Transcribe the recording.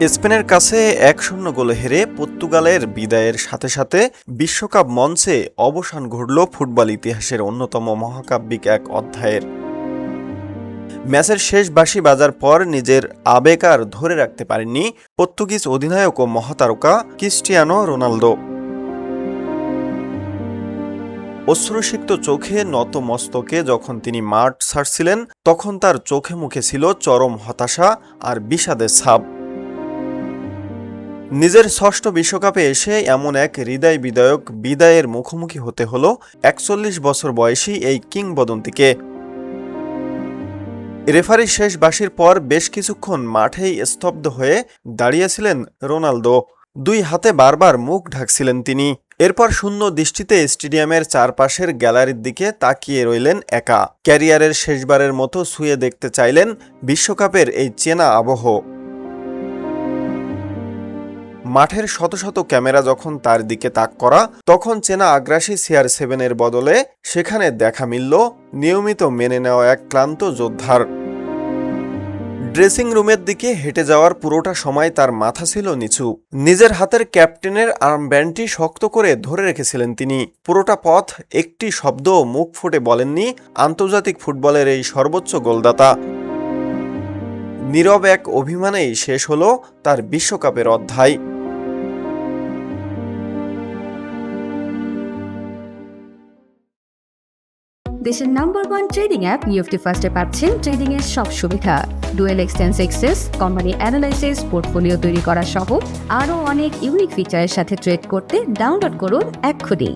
স্পেনের কাছে ১-০ গোলে হেরে পর্তুগালের বিদায়ের সাথে সাথে বিশ্বকাপ মঞ্চে অবসান ঘটল ফুটবল ইতিহাসের অন্যতম মহাকাব্যিক এক অধ্যায়ের। ম্যাচের শেষ বাঁশি বাজার পর নিজের আবেগ আর ধরে রাখতে পারেননি পর্তুগিজ অধিনায়ক ও মহাতারকা ক্রিস্টিয়ানো রোনালদো। অশ্রুসিক্ত চোখে নত মস্তকে যখন তিনি মাঠ ছাড়ছিলেন, তখন তার চোখে মুখে ছিল চরম হতাশা আর বিষাদের ছাপ। নিজের ষষ্ঠ বিশ্বকাপে এসে এমন এক হৃদয় বিদায়ক বিদায়ের মুখোমুখি হতে হলো ৪১ বছর বয়সী এই কিংবদন্তিকে। রেফারির শেষ বাঁশির পর বেশ কিছুক্ষণ মাঠেই স্তব্ধ হয়ে দাঁড়িয়েছিলেন রোনালদো। দুই হাতে বারবার মুখ ঢাকছিলেন তিনি। এরপর শূন্য দৃষ্টিতে স্টেডিয়ামের চারপাশের গ্যালারির দিকে তাকিয়ে রইলেন একা। ক্যারিয়ারের শেষবারের মতো ছুঁয়ে দেখতে চাইলেন বিশ্বকাপের এই চেনা আবহ। মাঠের শত শত ক্যামেরা যখন তার দিকে তাক করা, তখন চেনা আগ্রাসী CR7-এর বদলে সেখানে দেখা মিলল নিয়মিত মেনে নেওয়া এক ক্লান্ত যোদ্ধার। ড্রেসিং রুমের দিকে হেঁটে যাওয়ার পুরোটা সময় তার মাথা ছিল নিচু। নিজের হাতের ক্যাপ্টেনের আর্মব্যান্ডটি শক্ত করে ধরে রেখেছিলেন তিনি। পুরোটা পথ একটি শব্দও মুখ ফুটে বলেননি আন্তর্জাতিক ফুটবলের এই সর্বোচ্চ গোলদাতা। নীরব এক অভিমানেই শেষ হলো তার বিশ্বকাপের অধ্যায়। দেশের নাম্বার 1 ট্রেডিং অ্যাপ নিফটি ফার্স্টে পাচ্ছেন ট্রেডিং এর সব সুবিধা, dual exchange access, company analysis, portfolio তৈরি করা সহ আরও অনেক ইউনিক ফিচারের সাথে ট্রেড করতে ডাউনলোড করুন এক্ষুনি।